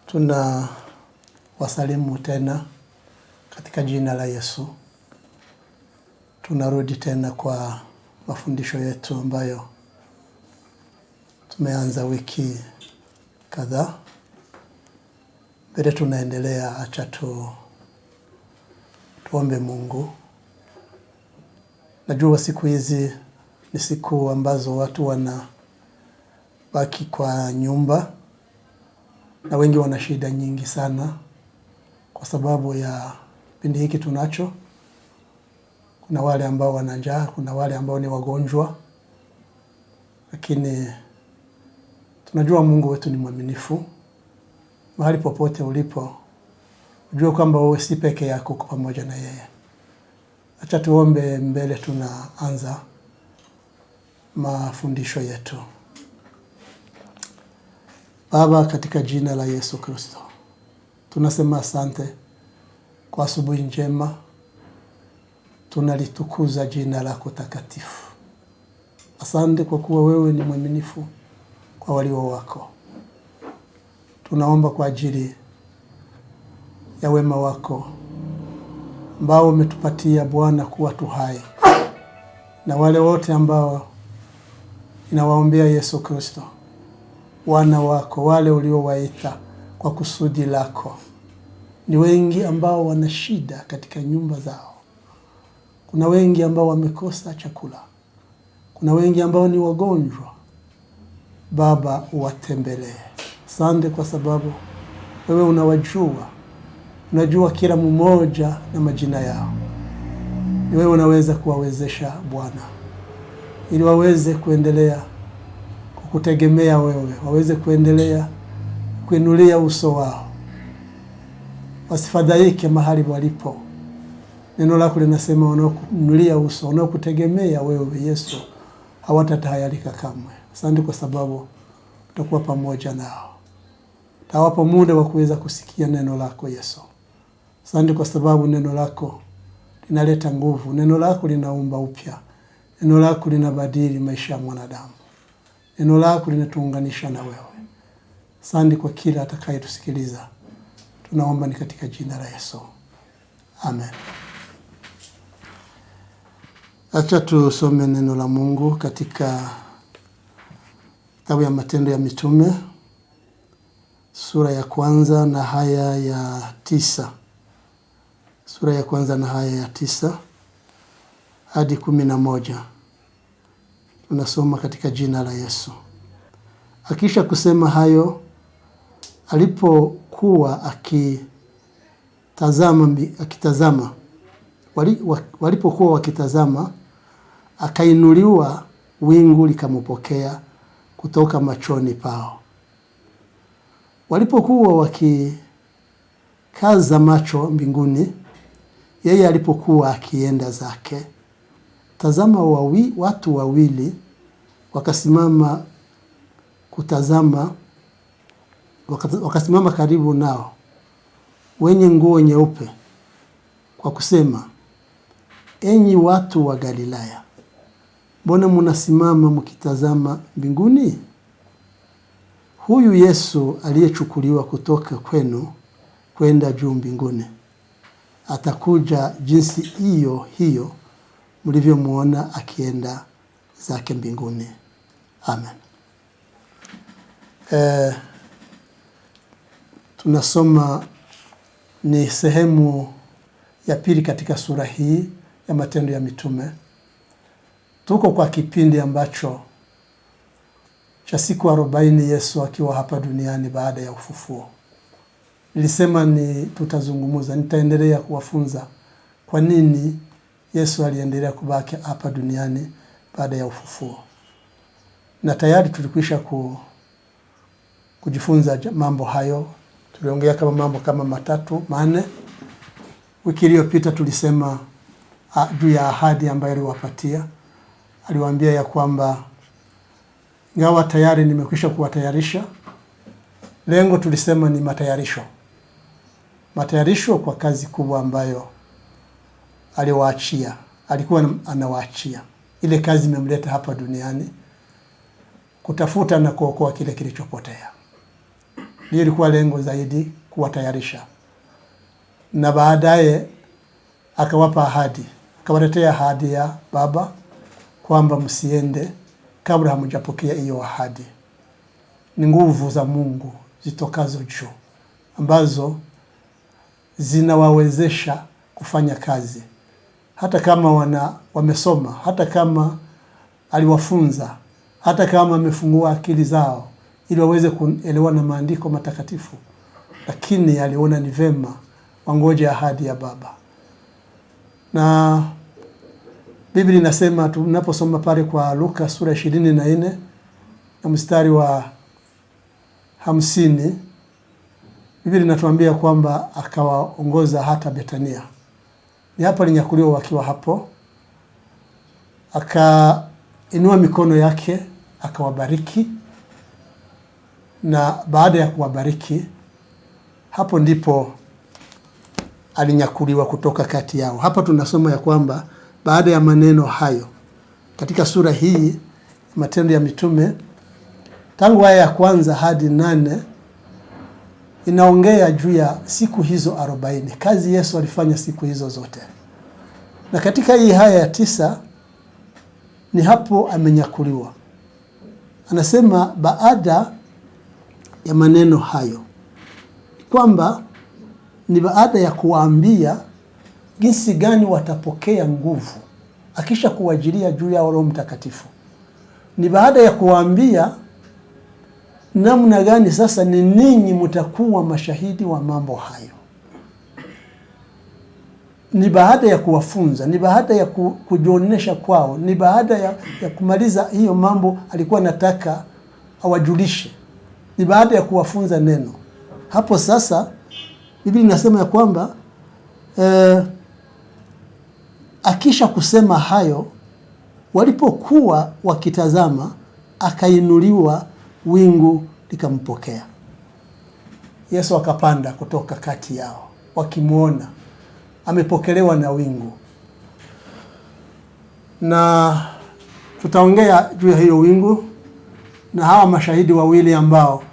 Tuna wasalimu tena katika jina la Yesu. Tunarudi tena kwa mafundisho yetu ambayo tumeanza wiki kadhaa. Mbele tunaendelea, acha tuombe Mungu. Najua siku hizi ni siku ambazo watu wanabaki kwa nyumba na wengi wana shida nyingi sana kwa sababu ya kipindi hiki tunacho. Kuna wale ambao wana njaa, kuna wale ambao ni wagonjwa. Lakini tunajua Mungu wetu ni mwaminifu. Mahali popote ulipo, ujue kwamba wewe si peke yako, uko pamoja na yeye. Acha tuombe mbele tunaanza mafundisho yetu. Baba, katika jina la Yesu Kristo, tunasema asante kwa asubuhi njema. Tunalitukuza jina lako takatifu. Asante kwa kuwa wewe ni mwaminifu kwa walio wako. Tunaomba kwa ajili ya wema wako ambao umetupatia Bwana kuwa tu hai, na wale wote ambao inawaombea Yesu Kristo, wana wako, wale uliowaita kwa kusudi lako. Ni wengi ambao wana shida katika nyumba zao. Kuna wengi ambao wamekosa chakula. Kuna wengi ambao ni wagonjwa. Baba, uwatembelee. Asante kwa sababu wewe unawajua. Unajua kila mmoja na majina yao. Ni wewe unaweza kuwawezesha Bwana, ili waweze kuendelea kukutegemea wewe, waweze kuendelea kuinulia uso wao, wasifadhaike mahali walipo. Neno lako linasema wanaokuinulia uso, wanaokutegemea wewe Yesu, hawatatahayarika kamwe. Asante kwa sababu utakuwa pamoja nao. Tawapa muda wa kuweza kusikia neno lako Yesu. Asante kwa sababu neno lako linaleta nguvu, neno lako linaumba upya, neno lako linabadili maisha ya mwanadamu, neno lako linatuunganisha na wewe. Asante kwa kila atakayetusikiliza. Tunaomba ni katika jina la Yesu. Amen. Acha tusome neno la Mungu katika kitabu ya Matendo ya Mitume, sura ya 1 na haya ya 9. Sura ya 1 na haya ya 9 hadi 11. Tunasoma katika jina la Yesu. Akisha kusema hayo, alipokuwa walipokuwa wakitazama, akainuliwa, wingu likampokea kutoka machoni pao. Walipokuwa wakikaza macho mbinguni, yeye alipokuwa akienda zake, tazama watu wawili wakasimama karibu nao, wenye nguo nyeupe, kwa kusema, enyi watu wa Galilaya, mbona mnasimama mkitazama mbinguni? Huyu Yesu aliyechukuliwa kutoka kwenu kwenda juu mbinguni, atakuja jinsi hiyo hiyo mlivyomuona akienda zake mbinguni. Amen. Tunasoma ni sehemu ya pili katika sura hii ya Matendo ya Mitume. Tuko kwa kipindi ambacho cha siku 40 Yesu akiwa hapa duniani baada ya ufufuo. Nilisema nitaendelea kuwafunza kwa nini Yesu aliendelea kubaki hapa duniani baada ya ufufuo. Na tayari tulikwisha kujifunza mambo hayo. Tuliongea kama mambo kama 3-4. Wiki iliyopita tulisema juu ya ahadi ambayo aliwapatia. Aliwaambia ya kwamba ingawa tayari nimekwisha kuwatayarisha. Lengo tulisema ni matayarisho kwa kazi kubwa ambayo alikuwa anawaachia. Ile kazi imemleta hapa duniani kutafuta na kuokoa kile kilichopotea. Ndio ilikuwa lengo zaidi, kuwatayarisha. Na baadaye akawapa ahadi, akawaletea ahadi ya Baba kwamba msiende kabla hamjapokea hiyo ahadi. Ni nguvu za Mungu zitokazo juu ambazo zinawawezesha kufanya kazi, hata kama wamesoma, hata kama aliwafunza, hata kama amefungua akili zao ili waweze kuelewa na maandiko matakatifu, lakini aliona ni vema wangoje ahadi ya Baba. Na Biblia inasema, tunaposoma pale kwa Luka sura 24 na mstari wa 50, Biblia inatuambia kwamba akawaongoza hata Betania. Ni hapa linyakuliwa wakiwa hapo. Akainua mikono yake, akawabariki, na baada ya kuwabariki, hapo ndipo alinyakuliwa kutoka kati yao. Hapa tunasoma ya kwamba baada ya maneno hayo, katika sura hii Matendo ya Mitume, tangu aya ya 1 hadi 8, inaongea juu ya siku hizo 40. Kazi Yesu alifanya siku hizo zote. Na katika hii aya ya 9 ni hapo amenyakuliwa. Anasema baada ya maneno hayo, kwamba ni baada ya kuwaambia jinsi gani watapokea nguvu akisha kuwajilia juu ya Roho Mtakatifu. Ni baada ya kuwaambia namna gani sasa ni ninyi mtakuwa mashahidi wa mambo hayo. Ni baada ya kuwafunza, ni baada ya kujionesha kwao, ni baada ya kumaliza hiyo mambo alikuwa nataka awajulishe. Ni baada ya kuwafunza neno. Hapo sasa Biblia inasema ya kwamba akisha kusema hayo, walipokuwa wakitazama, akainuliwa, wingu likampokea. Yesu akapanda kutoka kati yao, wakimuona amepokelewa na wingu. Na tutaongea juu ya hiyo wingu na hawa mashahidi wawili ambao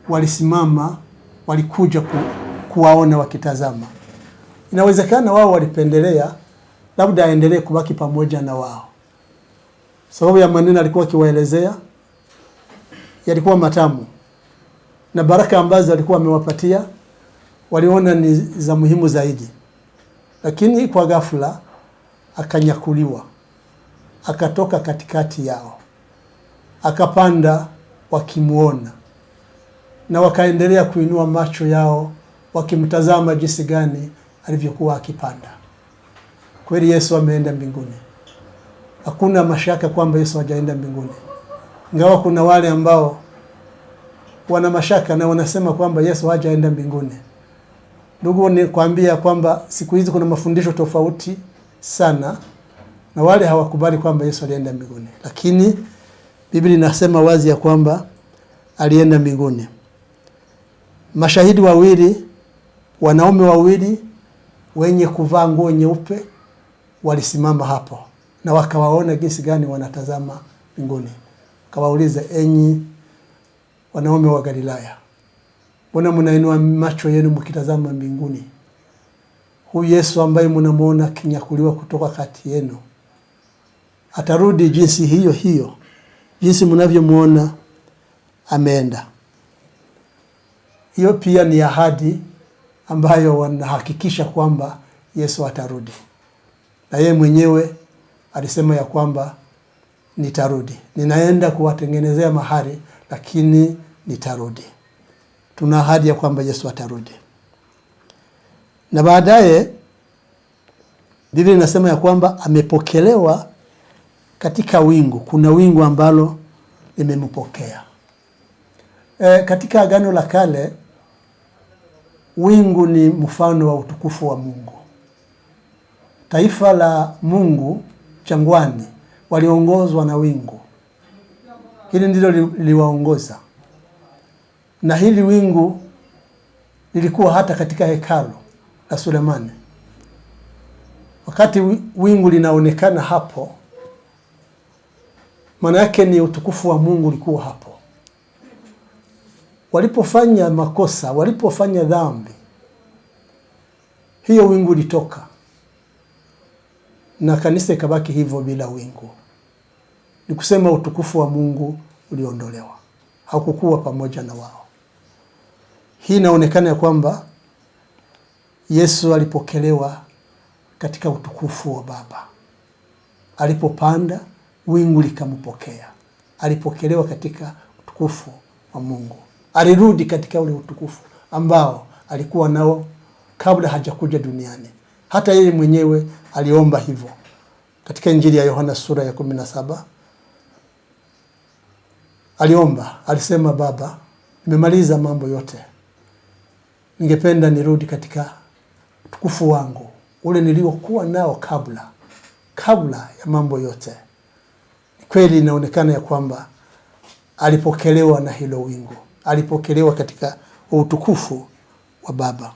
walisimama, walikuja kuwaona wakitazama. Inawezekana wao walipendelea labda aendelee kubaki pamoja na wao, sababu ya maneno alikuwa akiwaelezea yalikuwa matamu, na baraka ambazo alikuwa amewapatia waliona ni za muhimu zaidi. Lakini kwa ghafla akanyakuliwa, akatoka katikati yao, akapanda wakimuona, na wakaendelea kuinua macho yao wakimtazama jinsi gani alivyokuwa akipanda. Kweli Yesu ameenda mbinguni. Hakuna mashaka kwamba Yesu hajaenda mbinguni. Ingawa kuna wale ambao wana mashaka na wanasema kwamba Yesu hajaenda mbinguni. Ndugu, ni kuambia kwamba siku hizi kuna mafundisho tofauti sana, na wale hawakubali kwamba Yesu alienda mbinguni. Lakini Biblia inasema wazi ya kwamba alienda mbinguni. Mashahidi wawili, wanaume wawili wenye kuvaa nguo nyeupe, walisimama hapo na wakawaona jinsi gani wanatazama mbinguni. Kawauliza, enyi wanaume wa Galilaya, mbona mnainua macho yenu mkitazama mbinguni? Huyu Yesu ambaye mnamuona kinyakuliwa kutoka kati yenu atarudi jinsi hiyo hiyo, jinsi mnavyomuona ameenda. Hiyo pia ni ahadi ambayo wanahakikisha kwamba Yesu atarudi. Na yeye mwenyewe alisema ya kwamba nitarudi. Ninaenda kuwatengenezea mahali, lakini nitarudi. Tuna ahadi ya kwamba Yesu atarudi. Na baadaye Biblia inasema ya kwamba amepokelewa katika wingu. Kuna wingu ambalo limempokea. Katika Agano la Kale, wingu ni mfano wa utukufu wa Mungu. Taifa la Mungu jangwani waliongozwa na wingu. Hili ndilo liwaongoza. Na hili wingu lilikuwa hata katika hekalu la Sulemani. Wakati wingu linaonekana hapo, maana yake ni utukufu wa Mungu ulikuwa hapo. walipofanya makosa, walipofanya dhambi, hiyo wingu litoka na kanisa ikabaki hivyo bila wingu. Ni kusema utukufu wa Mungu uliondolewa, hakukuwa pamoja na wao. Hii inaonekana ya kwamba Yesu alipokelewa katika utukufu wa Baba. Alipopanda, wingu likampokea. Alipokelewa katika utukufu wa Mungu. Alirudi katika ule utukufu ambao alikuwa nao kabla hajakuja duniani. Hata yeye mwenyewe aliomba hivyo. Katika Injili ya Yohana sura ya 17, aliomba, alisema, Baba, nimemaliza mambo yote. Ningependa nirudi katika utukufu wangu ule niliokuwa nao kabla ya mambo yote. Kweli inaonekana ya kwamba alipokelewa na hilo wingu. Alipokelewa katika utukufu wa Baba.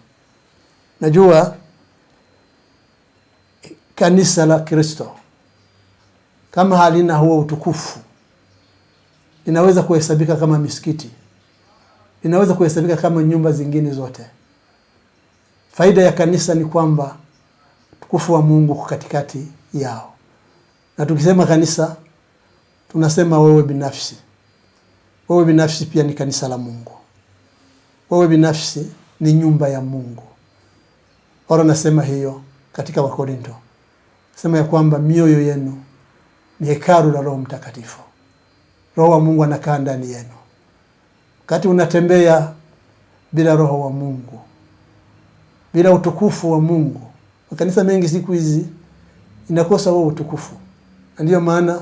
Najua kanisa la Kristo kama halina huo utukufu, inaweza kuhesabika kama misikiti, inaweza kuhesabika kama nyumba zingine zote. Faida ya kanisa ni kwamba utukufu wa Mungu uko katikati yao. Na tukisema kanisa, tunasema wewe binafsi. Wewe binafsi pia ni kanisa la Mungu. Wewe binafsi ni nyumba ya Mungu. Paulo anasema hiyo katika Wakorintho. Sema ya kwamba mioyo yenu ni hekalu la Roho Mtakatifu. Roho wa Mungu anakaa ndani yenu. Wakati unatembea bila Roho wa Mungu, bila utukufu wa Mungu, makanisa mengi siku hizi inakosa huo utukufu. Na ndiyo maana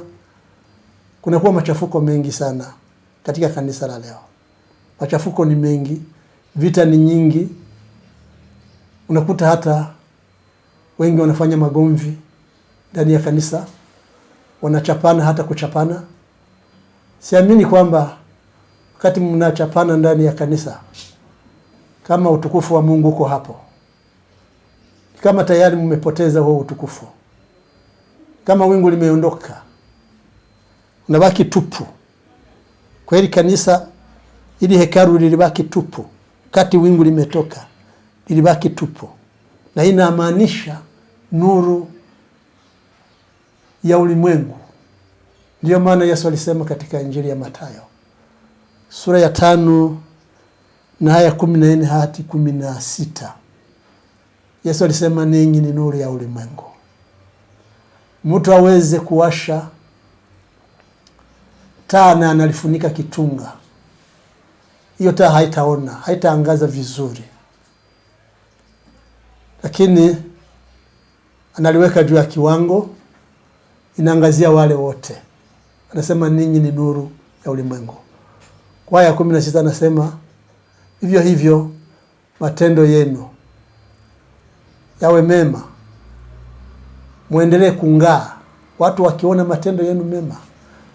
kunakuwa machafuko mengi sana katika kanisa la leo. Machafuko ni mengi, vita ni nyingi. Unakuta hata wengi wanafanya magomvi ndani ya kanisa, wanachapana hata kuchapana. Siamini kwamba wakati mnachapana ndani ya kanisa, kama utukufu wa Mungu uko hapo, kama tayari mmepoteza huo utukufu. Kama wingu limeondoka, unabaki tupu. Kweli kanisa, ili hekalu lilibaki tupu. Kati wingu limetoka, lilibaki tupu. Na hii inamaanisha nuru ya ulimwengu. Ndiyo maana Yesu alisema katika Injili ya Mathayo sura ya 5 na aya 14 hadi 16. Yesu alisema, ninyi ni nuru ya ulimwengu. Mtu aweze kuwasha taa na analifunika kitunga, hiyo taa haitaona, haitaangaza vizuri. Lakini analiweka juu ya kiwango, inaangazia wale wote. Anasema ninyi ni nuru ya ulimwengu. Kwa aya 16 anasema, hivyo hivyo matendo yenu yawe mema, muendelee kung'aa. Watu wakiona matendo yenu mema,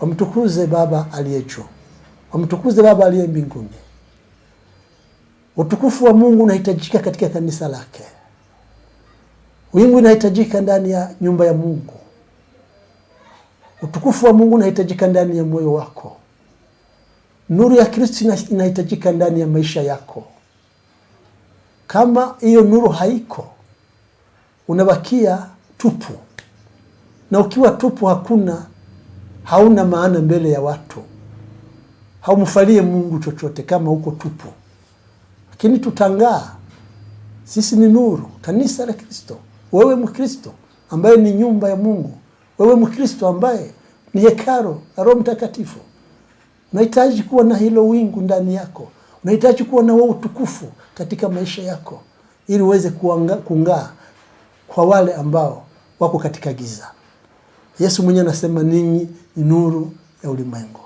wamtukuze Baba aliye juu, wamtukuze Baba aliye mbinguni. Utukufu wa Mungu unahitajika katika kanisa lake. Wingu unahitajika ndani ya nyumba ya Mungu. Utukufu wa Mungu unahitajika ndani ya moyo wako. Nuru ya Kristo inahitajika ndani ya maisha yako. Kama hiyo nuru haiko, unabakia tupu. Na ukiwa tupu, hauna maana mbele ya watu. Haumfalie Mungu chochote kama uko tupu. Lakini tutang'aa. Sisi ni nuru, kanisa la Kristo. Wewe Mkristo ambaye ni nyumba ya Mungu. Wewe Mkristo ambaye ni hekalu la Roho Mtakatifu. Unahitaji kuwa na hilo wingu ndani yako. Unahitaji kuwa na huo utukufu katika maisha yako, ili uweze kung'aa kwa wale ambao wako katika giza. Yesu mwenyewe anasema ninyi ni nuru ya ulimwengu.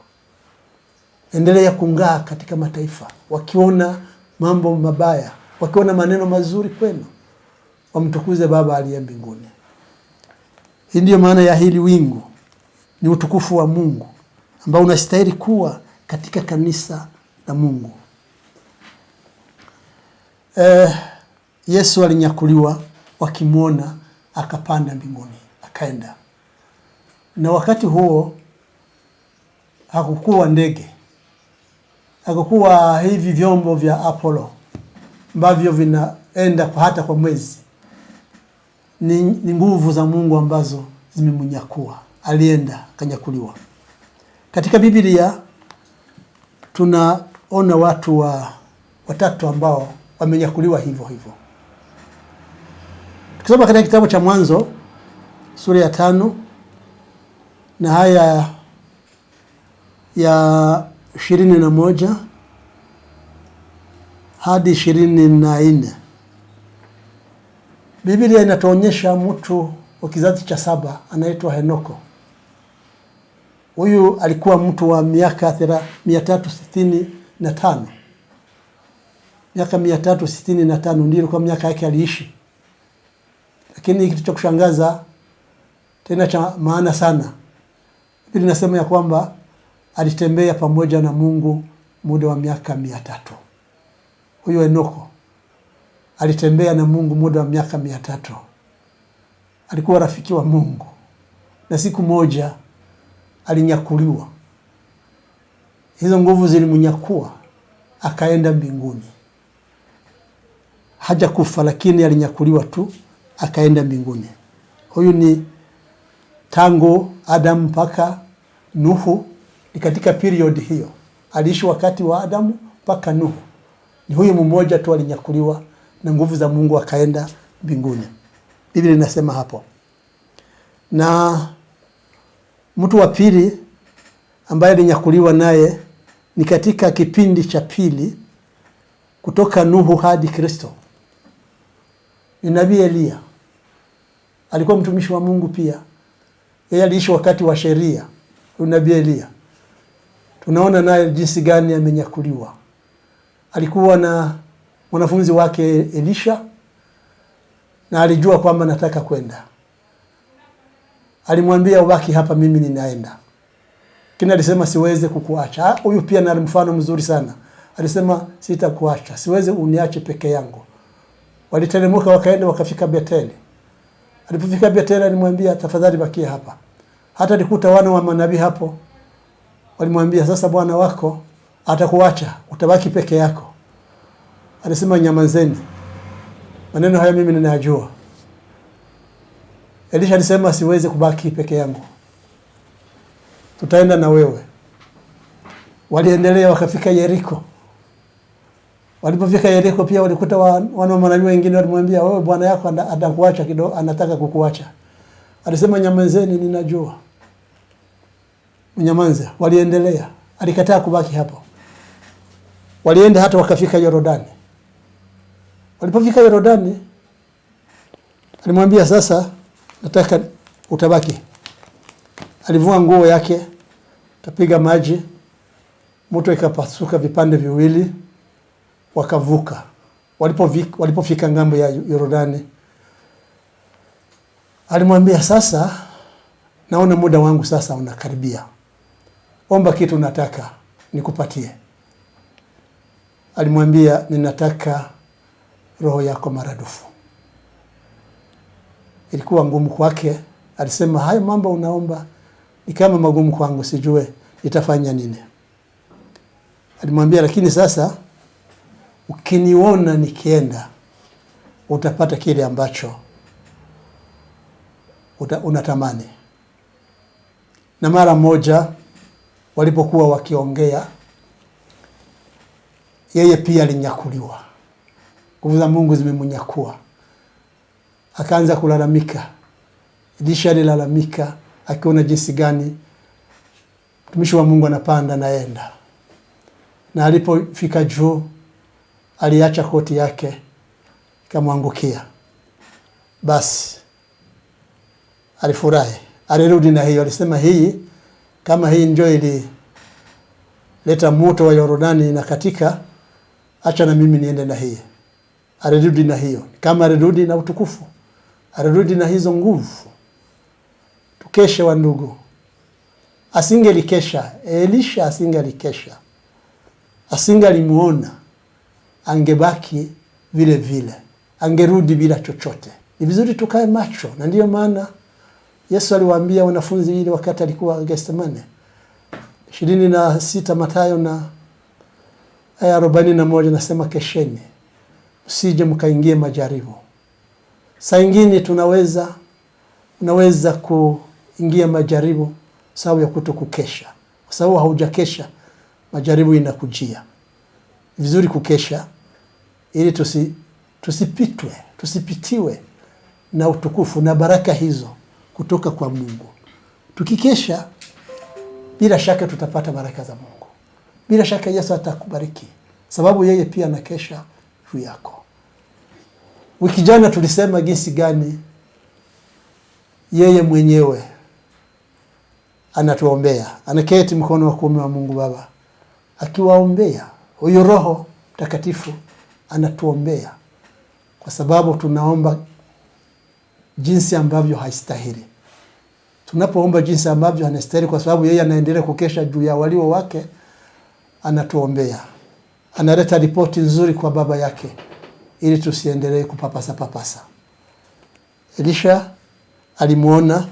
Endelea kung'aa katika mataifa. Wakiona mambo mabaya, wakiona maneno mazuri kwenu, wamtukuze Baba aliye mbinguni. Hii ndiyo maana ya hili wingu. Ni utukufu wa Mungu ambao unastahili kuwa katika kanisa la Mungu. Yesu alinyakuliwa, wakimwona akapanda mbinguni, akaenda. Na wakati huo hakukuwa ndege. hakukuwa hivi vyombo vya Apollo ambavyo vinaenda kwa hata kwa mwezi. Ni nguvu za Mungu ambazo zimemnyakua. Alienda kanyakuliwa. Katika Biblia tunaona watu watatu ambao wamenyakuliwa hivyo hivyo. Tukisoma katika kitabu cha Mwanzo sura ya 5 na haya ya 21 hadi 24, Biblia inatuonyesha mtu wa kizazi cha 7 anaitwa Henoko. Huyu alikuwa mtu wa miaka 365. Miaka 365 ndio ilikuwa miaka yake aliishi. Lakini kitu cha kushangaza tena cha maana sana, Biblia inasema ya kwamba alitembea pamoja na Mungu muda wa miaka 300. Huyo Henoko alitembea na Mungu muda wa miaka 300. Alikuwa rafiki wa Mungu. Na siku moja alinyakuliwa. Hizo nguvu zilimnyakua, akaenda mbinguni. Hajakufa, lakini alinyakuliwa tu, akaenda mbinguni. Huyu ni tangu Adam mpaka Nuhu, ni katika period hiyo. Aliishi wakati wa Adamu mpaka Nuhu. Ni huyu mmoja tu alinyakuliwa na nguvu za Mungu, akaenda mbinguni. Biblia inasema hapo. Na mtu wa pili ambaye alinyakuliwa naye ni katika kipindi cha pili kutoka Nuhu hadi Kristo. Ni Nabii Elia. Alikuwa mtumishi wa Mungu pia. Yeye aliishi wakati wa sheria. Nabii Elia. Tunaona naye jinsi gani amenyakuliwa. Alikuwa na mwanafunzi wake Elisha na alijua kwamba nataka kwenda. Alimwambia ubaki hapa, mimi ninaenda. Kina alisema siweze kukuacha. Huyu pia na mfano mzuri sana. Alisema sitakuacha, siweze uniache peke yangu. Waliteremka wakaenda wakafika Betheli. Alipofika Betheli alimwambia tafadhali bakia hapa. Hata alikuta wana wa manabii hapo. Walimwambia sasa bwana wako atakuacha, utabaki peke yako. Alisema nyamazeni. Maneno haya mimi ninayajua. Elisha alisema siweze kubaki peke yangu, tutaenda na wewe. Waliendelea wakafika Yeriko. Walipofika Yeriko pia walikuta wana wa manabii wengine. Walimwambia wewe bwana yako atakuacha kidogo, anataka kukuacha. Alisema nyamazeni, ninajua. Mnyamanze. Waliendelea. Alikataa kubaki hapo. Walienda hata wakafika Yordani. Walipofika Yordani alimwambia sasa nataka utabaki. Alivua nguo yake, kapiga maji, moto ikapasuka vipande viwili, wakavuka. Walipofika ngambo ya Yordani alimwambia sasa naona muda wangu sasa unakaribia. Omba kitu nataka nikupatie. Alimwambia ninataka roho yako maradufu. Ilikuwa ngumu kwake. Alisema hayo mambo unaomba ni kama magumu kwangu, sijue nitafanya nini. Alimwambia lakini sasa ukiniona nikienda utapata kile ambacho unatamani. Na mara moja walipokuwa wakiongea, yeye pia alinyakuliwa. Nguvu za Mungu zimemnyakua. Akaanza kulalamika. Elisha alilalamika akiona jinsi gani mtumishi wa Mungu anapanda naenda. Na alipofika juu aliacha koti yake ikamwangukia. Basi alifurahi. Alirudi na hiyo. Alisema hii kama hii ndio ili leta moto wa Yordani na katika, acha na mimi niende na hii. Alirudi na hiyo. Kama alirudi na utukufu, alirudi na hizo nguvu. Tukeshe wa ndugu. Asingelikesha. Elisha asingelikesha. Asingelimuona, angebaki vile vile. Angerudi bila chochote. Ni vizuri tukae macho. Na ndiyo maana Yesu aliwaambia wanafunzi ile wakati alikuwa Getsemane. 26 Mathayo na aya 41 nasema kesheni, msije mkaingie majaribu. Saa nyingine unaweza kuingia majaribu sababu ya kutokukesha. Kwa sababu haujakesha, majaribu inakujia. Vizuri kukesha ili tusipitiwe na utukufu na baraka hizo kutoka kwa Mungu. Tukikesha, bila shaka tutapata baraka za Mungu. Bila shaka Yesu atakubariki, sababu yeye pia anakesha juu yako. Wiki jana tulisema jinsi gani yeye mwenyewe anatuombea. Anaketi mkono wa kuume wa Mungu Baba akiwaombea. Huyo Roho Mtakatifu anatuombea kwa sababu tunaomba jinsi ambavyo haistahili. Tunapoomba jinsi ambavyo hanastahili, kwa sababu yeye anaendelea kukesha juu ya walio wake, anatuombea. Analeta ripoti nzuri kwa Baba yake ili tusiendelee kupapasa. Elisha alimuona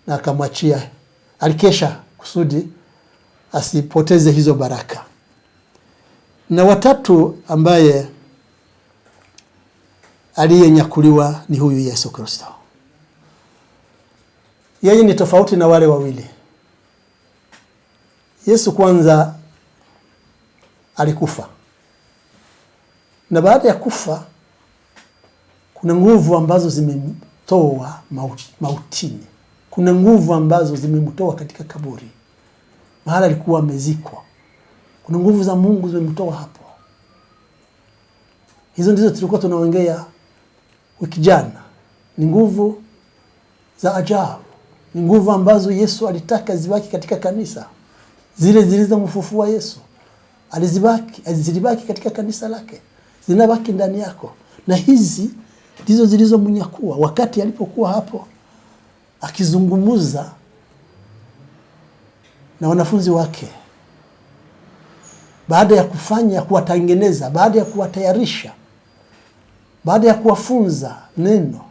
na akamwachia. Alikesha kusudi asipoteze hizo baraka. Na watatu ambaye aliyenyakuliwa ni huyu Yesu Kristo. Yeye ni tofauti na wale wawili. Yesu kwanza alikufa. Na baada ya kufa, kuna nguvu ambazo zimemtoa mautini. Kuna nguvu ambazo zimemtoa katika kaburi, mahali alikuwa amezikwa. Kuna nguvu za Mungu zimemtoa hapo. Hizo ndizo tulikuwa tunaongea wiki jana. Ni nguvu za ajabu. Ni nguvu ambazo Yesu alitaka zibaki katika kanisa. Zile zilizomfufua Yesu alizibaki katika kanisa lake. Zinabaki ndani yako. Na hizi ndizo zilizomnyakua wakati alipokuwa hapo akizungumza na wanafunzi wake. Baada ya kuwatengeneza, baada ya kuwatayarisha, baada ya kuwafunza neno,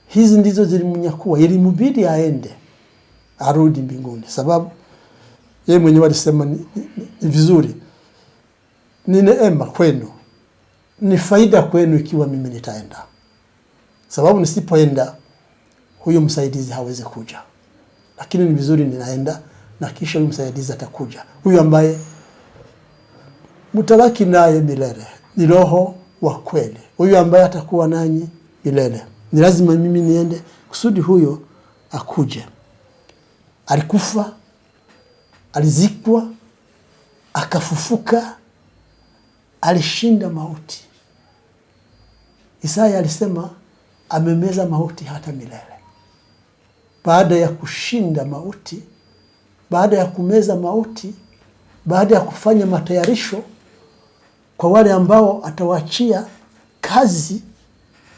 hizi ndizo zilimnyakua. Ilimubidi aende, arudi mbinguni, sababu yeye mwenyewe alisema ni vizuri, ni neema kwenu, ni faida kwenu ikiwa mimi nitaenda. Sababu nisipoenda, huyo msaidizi hawezi kuja. Lakini ni vizuri ninaenda, na kisha huyo msaidizi atakuja. Huyo ambaye mtabaki naye milele ni Roho wa kweli. Huyo ambaye atakuwa nanyi milele. Ni lazima mimi niende kusudi huyo akuje. Alikufa, alizikwa, akafufuka, alishinda mauti. Isaya alisema amemeza mauti hata milele. Baada ya kushinda mauti, baada ya kumeza mauti, baada ya kufanya matayarisho kwa wale ambao atawaachia kazi,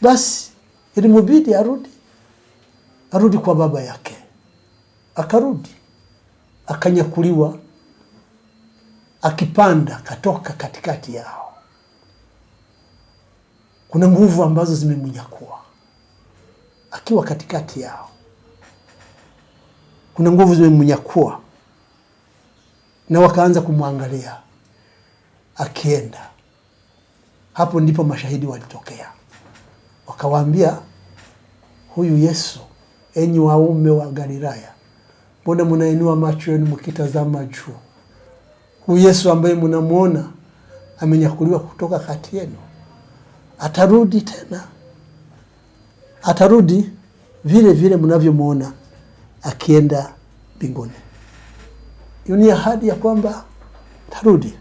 basi ilimubidi arudi kwa Baba yake. Akarudi, akanyakuliwa, akipanda katoka katikati yao. Kuna nguvu ambazo zimemnyakua akiwa katikati yao. Kuna nguvu zimemnyakua, na wakaanza kumwangalia akienda. Hapo ndipo mashahidi walitokea. Wakawaambia, huyu Yesu, enyi waume wa Galilaya, mbona mnainua macho yenu mkitazama juu? Huyu Yesu ambaye mnamuona amenyakuliwa kutoka kati yenu, atarudi tena. Atarudi vile vile mnavyomuona akienda mbinguni. Hiyo ni ahadi ya kwamba atarudi.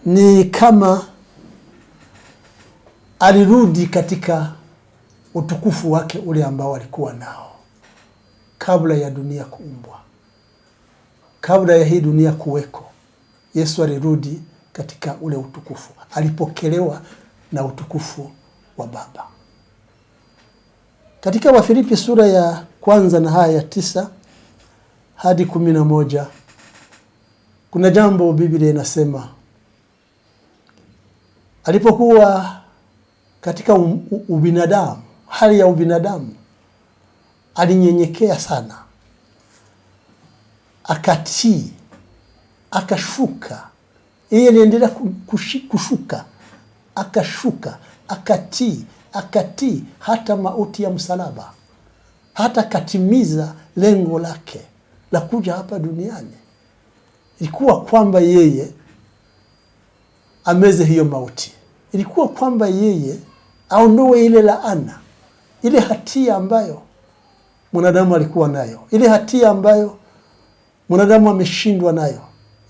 Ni kama alirudi katika utukufu wake ule ambao alikuwa nao kabla ya dunia kuumbwa. Kabla ya hii dunia kuweko, Yesu alirudi katika ule utukufu. Alipokelewa na utukufu wa Baba. Katika Wafilipi sura ya 1 na aya ya 9 hadi 11, kuna jambo Biblia inasema. Alipokuwa katika ubinadamu, hali ya ubinadamu, alinyenyekea sana. Akatii akashuka. Yeye aliendelea kushuka, akashuka, akatii hata mauti ya msalaba, hata katimiza lengo lake la kuja hapa duniani. Ilikuwa kwamba yeye ameze hiyo mauti, ilikuwa kwamba yeye aondoe ile laana, ile hatia ambayo mwanadamu alikuwa nayo, ile hatia ambayo mwanadamu ameshindwa nayo.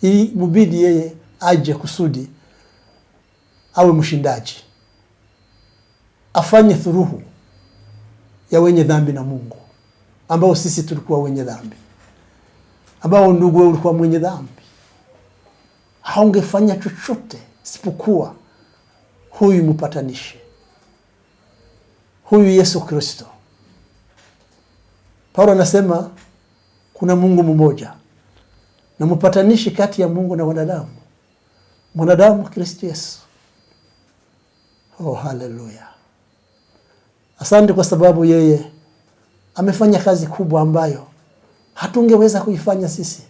Ili mubidi yeye aje kusudi awe mshindaji, afanye thuruhu ya wenye dhambi na Mungu, ambao sisi tulikuwa wenye dhambi, ambao ndugu wewe ulikuwa mwenye dhambi. Haungefanya chochote isipokuwa huyu mpatanishi, huyu Yesu Kristo. Paulo anasema kuna Mungu mmoja na mpatanishi kati ya Mungu na wanadamu, mwanadamu Kristo Yesu. Oh, haleluya. Asante kwa sababu yeye amefanya kazi kubwa ambayo hatungeweza kuifanya sisi,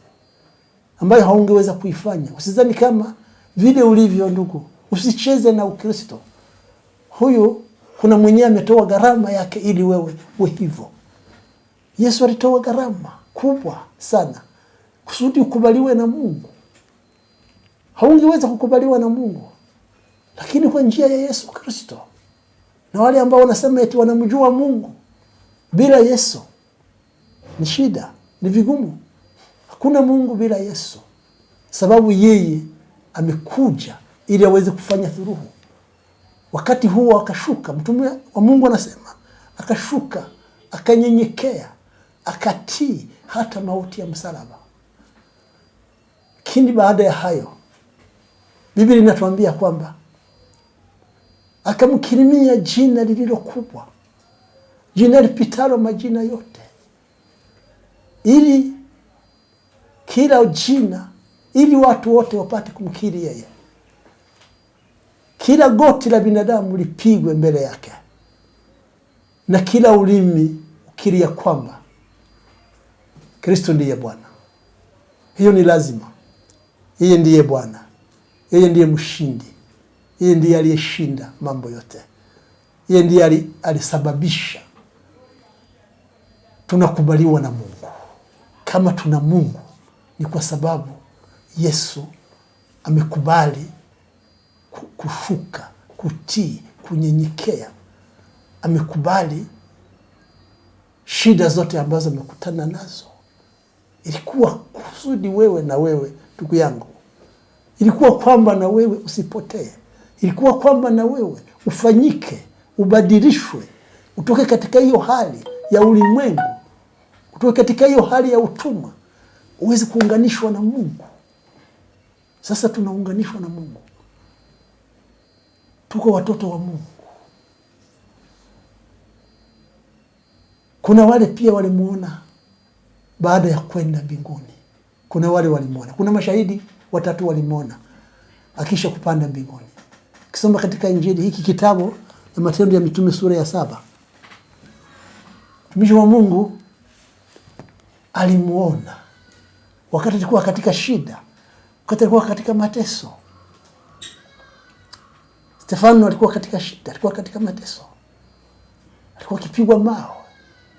ambayo haungeweza kuifanya. Usizani kama vile ulivyo ndugu, usicheze na Ukristo. Huyu kuna mwenye ametoa gharama yake ili wewe uwe hivyo. Yesu alitoa gharama kubwa sana kusudi ukubaliwe na Mungu. Haungeweza kukubaliwa na Mungu, lakini kwa njia ya Yesu Kristo. Na wale ambao wanasema eti wanamjua Mungu bila Yesu ni shida, ni vigumu. Hakuna Mungu bila Yesu, sababu yeye amekuja ili aweze kufanya thuruhu. Wakati huo akashuka, mtume wa Mungu anasema akashuka, akanyenyekea, akatii hata mauti ya msalaba. Kindi baada ya hayo, Biblia inatuambia kwamba akamkirimia jina lililo kubwa, jina lipitalo majina yote, ili kila jina, ili watu wote wapate kumkiri yeye. Kila goti la binadamu lipigwe mbele yake, na kila ulimi ukiri ya kwamba Kristo ndiye Bwana. Hiyo ni lazima. Yeye ndiye Bwana, yeye ndiye mshindi, yeye ndiye aliyeshinda mambo yote, yeye ndiye alisababisha tunakubaliwa na Mungu. Kama tuna Mungu ni kwa sababu Yesu amekubali kushuka, kutii, kunyenyekea. Amekubali shida zote ambazo amekutana nazo. Ilikuwa kusudi wewe na wewe, ndugu yangu, ilikuwa kwamba na wewe usipotee. Ilikuwa kwamba na wewe ufanyike, ubadilishwe, utoke katika hiyo hali ya ulimwengu, utoke katika hiyo hali ya utumwa, uweze kuunganishwa na Mungu. Sasa tunaunganishwa na Mungu, tuko watoto wa Mungu. Kuna wale pia walimuona baada ya kwenda mbinguni. Kuna wale walimuona, kuna mashahidi 3 walimuona akisha kupanda mbinguni. Kisoma katika Injili hiki kitabu ya Matendo ya Mitume sura ya 7, mtumishi wa Mungu alimuona wakati alikuwa katika shida, wakati alikuwa katika mateso. Stefano alikuwa katika shida, alikuwa katika mateso, alikuwa akipigwa mawe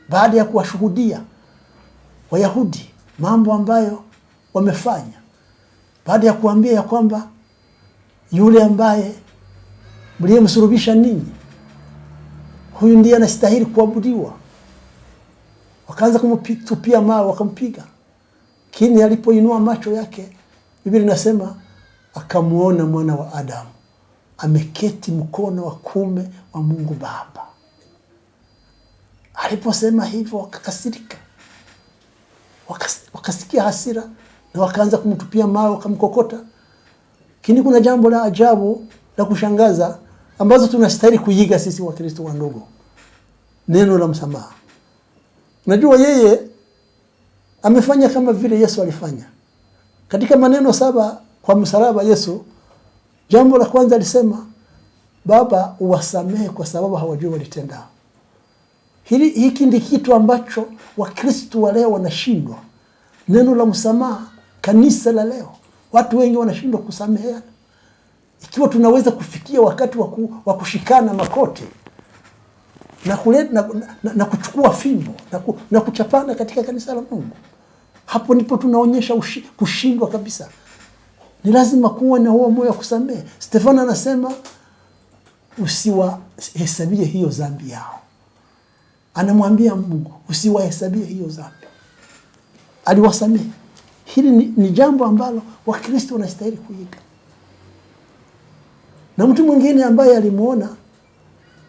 baada ya kuwashuhudia Wayahudi mambo ambayo wamefanya, baada ya kuambia ya kwamba yule ambaye mliyemsulubisha ninyi, huyu ndiye anastahili kuabudiwa. Wakaanza kumtupia mawe, wakampiga. Lakini alipoinua macho yake, Biblia inasema akamuona mwana wa Adamu ameketi mkono wa kuume wa Mungu Baba. Aliposema hivyo wakakasirika, wakasikia hasira na wakaanza kumtupia mawe, wakamkokota. Lakini kuna jambo la ajabu la kushangaza ambazo tunastahili kuiga sisi wa Kristo wa ndogo. Neno la msamaha. Unajua yeye amefanya kama vile Yesu alifanya. Katika maneno 7 kwa msalaba Yesu, jambo la kwanza alisema, Baba uwasamehe kwa sababu hawajui walitenda. Hiki ndi kitu ambacho Wakristo wa leo wanashindwa. Neno la msamaha, kanisa la leo Watu wengi wanashindwa kusameheana. Ikiwa tunaweza kufikia wakati wa kushikana makoti na kuchukua fimbo na kuchapana katika kanisa la Mungu, hapo ndipo tunaonyesha kushindwa kabisa. Ni lazima kuwa na huo moyo wa kusamehe. Stefano anasema usiwahesabie hiyo dhambi yao. Anamwambia Mungu usiwahesabie hiyo dhambi. Aliwasamehe. Hili ni jambo ambalo Wakristo wanastahili kuiga. Na mtu mwingine ambaye alimuona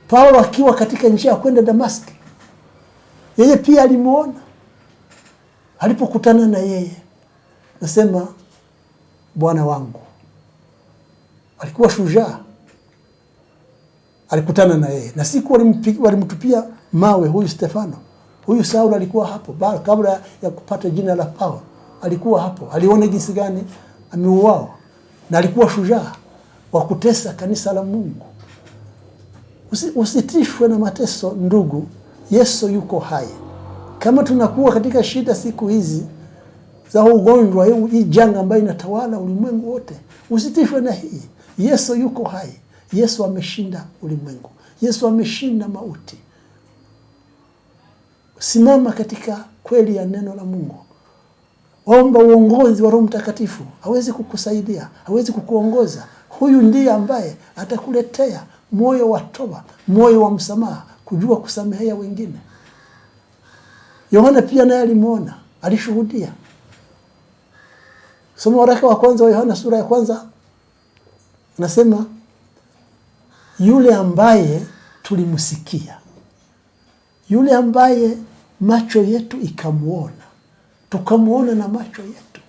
Paulo akiwa katika njia ya kwenda Dameski, yeye pia alimuona. Alipokutana na yeye, nasema Bwana wangu. Alikuwa shujaa. Alikutana na yeye. Na siku walimtupia mawe huyu Stefano. Huyu Saulo alikuwa hapo kabla ya kupata jina la Paulo. Alikuwa hapo. Aliona jinsi gani ameuawa. Na alikuwa shujaa wa kutesa kanisa la Mungu. Usitishwe na mateso ndugu. Yesu yuko hai. Kama tunakuwa katika shida siku hizi za ugonjwa, hii janga ambayo inatawala ulimwengu wote, usitishwe na hii. Yesu yuko hai. Yesu ameshinda ulimwengu. Yesu ameshinda mauti. Simama katika kweli ya neno la Mungu. Omba uongozi wa Roho Mtakatifu. Hawezi kukusaidia, hawezi kukuongoza. Huyu ndiye ambaye atakuletea moyo wa toba, moyo wa msamaha, kujua kusamehea wengine. Yohana pia naye alimuona, alishuhudia. Soma waraka wa kwanza wa Yohana sura ya 1. Anasema yule ambaye tulimsikia, yule ambaye macho yetu ikamuona, tukamuona na macho yetu,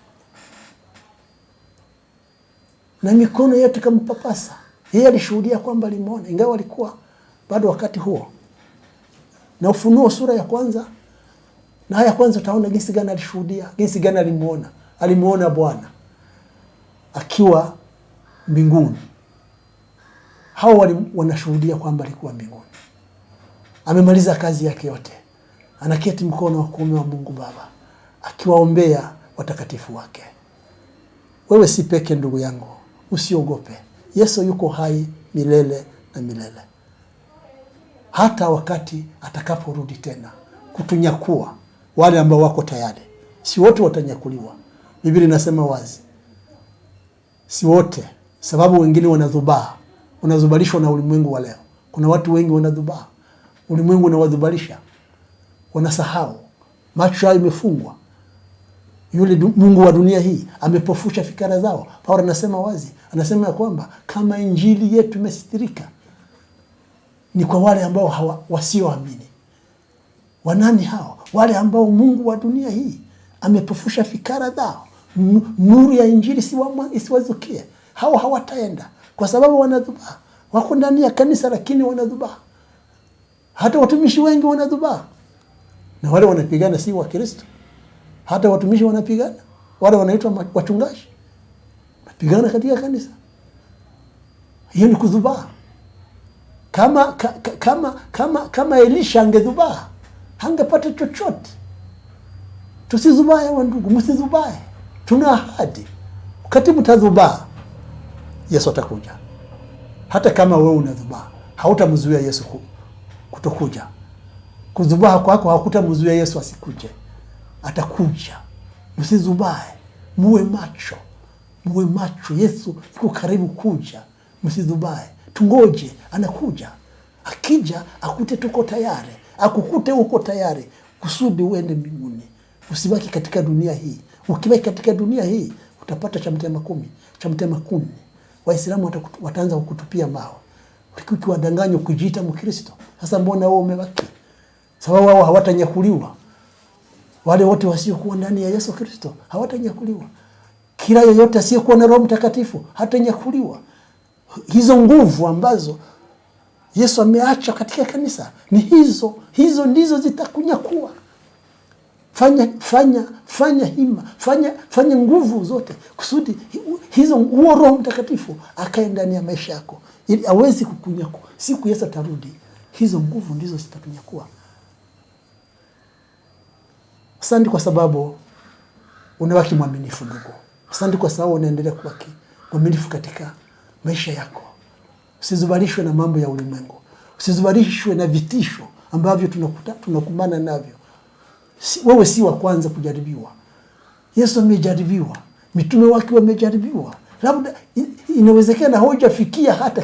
na mikono yetu ikampapasa. Yeye alishuhudia kwamba alimuona, ingawa alikuwa bado wakati huo. Na Ufunuo sura ya 1 na aya ya 1 utaona jinsi gani alishuhudia, jinsi gani alimuona. Alimuona Bwana akiwa mbinguni. Hao wanashuhudia kwamba alikuwa mbinguni. Amemaliza kazi yake yote. Anaketi mkono wa kuume wa Mungu Baba, akiwaombea watakatifu wake. Wewe si peke ndugu yangu, usiogope. Yesu yuko hai milele na milele. Hata wakati atakaporudi tena kutunyakua wale ambao wako tayari. Si wote watanyakuliwa. Biblia inasema wazi. Si wote, sababu wengine wanadhubaa. Wanazubalishwa na ulimwengu wa leo. Kuna watu wengi wanadhubaa. Ulimwengu unawadhubalisha. Wanasahau. Macho yao imefungwa. Yule mungu wa dunia hii amepofusha fikra zao. Paulo anasema wazi. Anasema ya kwamba kama injili yetu imesitirika, ni kwa wale ambao wasioamini. Wanani hao? Wale ambao mungu wa dunia hii amepofusha fikra zao. Nuru ya injili isiwazukie. Hao hawataenda kwa sababu wanadhubaa. Wako ndani ya kanisa lakini wanadhubaa. Hata watumishi wengi wanadhubaa. Na wale wanapigana si wa Kristo. Hata watumishi wanapigana. Wale wanaitwa wachungaji wanapigana katika kanisa. Hiyo ni kudhubaa. Kama Elisha angedhubaa, hangepata chochote. Tusizubae wa ndugu, msizubae. Tuna ahadi. Wakati mtadhubaa, Yesu atakuja. Hata kama wewe unadhubaa, hautamzuia Yesu kutokuja. Kudhubaa kwako hakutamzuia Yesu asikuje. Atakuja. Msizubae. Muwe macho. Muwe macho. Yesu yuko karibu kuja. Msizubae. Tungoje, anakuja. Akija, akute tuko tayari. Akukute uko tayari kusudi uende mbinguni. Usibaki katika dunia hii. Ukibaki katika dunia hii, utapata cha mtema kuni. Waislamu wataanza kukutupia mawe. Ukiwadanganya kujiita Mkristo. Sasa mbona wewe umebaki? Sababu wao hawatanyakuliwa. Wale wote wasiokuwa ndani ya Yesu Kristo hawatanyakuliwa. Kila yeyote asiyekuwa na Roho Mtakatifu hatanyakuliwa. Hizo nguvu ambazo Yesu ameacha katika kanisa ni hizo ndizo zitakunyakua. Fanya hima, fanya nguvu zote kusudi huo Roho Mtakatifu akae ndani ya maisha yako ili aweze kukunyakua. Siku Yesu atarudi, hizo nguvu ndizo zitakunyakua. Asante kwa sababu unabaki mwaminifu ndugu. Asante kwa sababu unaendelea kuwa mwaminifu katika maisha yako. Usizubalishwe na mambo ya ulimwengu. Usizubalishwe na vitisho ambavyo tunakumbana navyo. Wewe si wa kwanza kujaribiwa. Yesu amejaribiwa. Mitume wake wamejaribiwa. Labda inawezekana haujafikia hata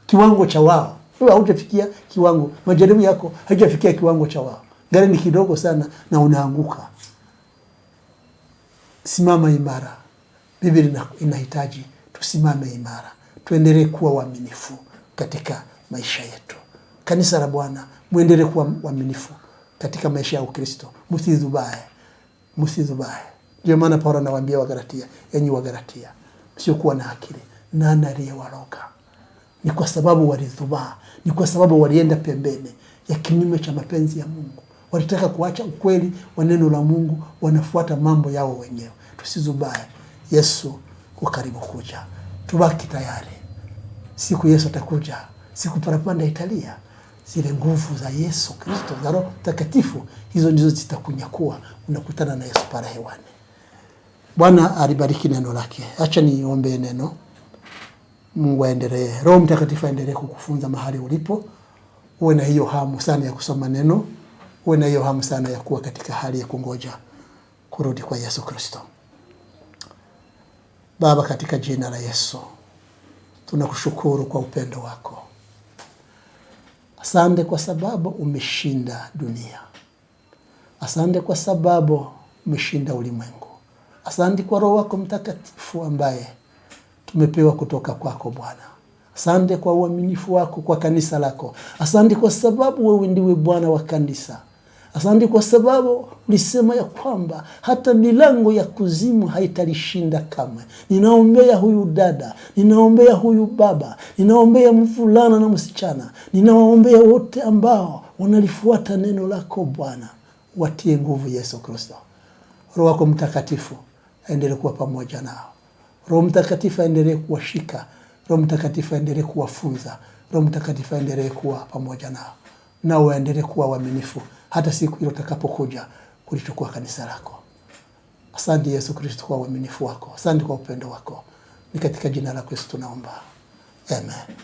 kiwango cha wao. Wewe haujafikia kiwango. Majaribu yako haijafikia kiwango cha wao. Gari ni kidogo sana na unaanguka. Simama imara. Biblia inahitaji tusimame imara. Tuendelee kuwa waaminifu katika maisha yetu. Kanisa la Bwana, muendelee kuwa waaminifu katika maisha ya Ukristo. Msizubae. Ndio maana Paulo anawaambia Wagalatia, enyi Wagalatia, msiokuwa na akili, nani aliyewaroga? Ni kwa sababu walizubaa, ni kwa sababu walienda pembeni ya kinyume cha mapenzi ya Mungu. Walitaka kuacha ukweli wa neno la Mungu, wanafuata mambo yao wenyewe. Tusizubae. Yesu karibu kuja. Tubaki tayari. Siku Yesu atakuja, siku parapanda italia. Zile nguvu za Yesu Kristo, za Roho Mtakatifu, hizo ndizo zitakunyakua, unakutana na Yesu pale hewani. Bwana alibariki neno lake. Acha niombe neno. Mungu aendelee. Roho Mtakatifu aendelee kukufunza mahali ulipo. Uwe na hiyo hamu sana ya kusoma neno. Uwe na hiyo hamu sana ya kuwa katika hali ya kungoja kurudi kwa Yesu Kristo. Baba, katika jina la Yesu, tunakushukuru kwa upendo wako. Asante kwa sababu umeshinda dunia. Asante kwa sababu umeshinda ulimwengu. Asante kwa Roho wako Mtakatifu ambaye tumepewa kutoka kwako Bwana. Asante kwa uaminifu wako kwa kanisa lako. Asante kwa sababu wewe ndiwe Bwana wa kanisa. Asante kwa sababu ulisema ya kwamba hata milango ya kuzimu haitalishinda kamwe. Ninaombea huyu dada, ninaombea huyu baba, ninaombea mvulana na msichana, ninawaombea wote ambao wanalifuata neno lako Bwana. Watie nguvu Yesu Kristo. Roho wako Mtakatifu aendelee kuwa pamoja nao. Roho Mtakatifu aendelee kuwashika. Roho Mtakatifu aendelee kuwafunza. Roho Mtakatifu aendelee kuwa pamoja nao. Nao waendelee kuwa waaminifu hata siku ile utakapokuja kulichukua kanisa lako. Asante Yesu Kristo kwa uaminifu wako. Asante kwa upendo wako. Ni katika jina la Kristo tunaomba. Amen.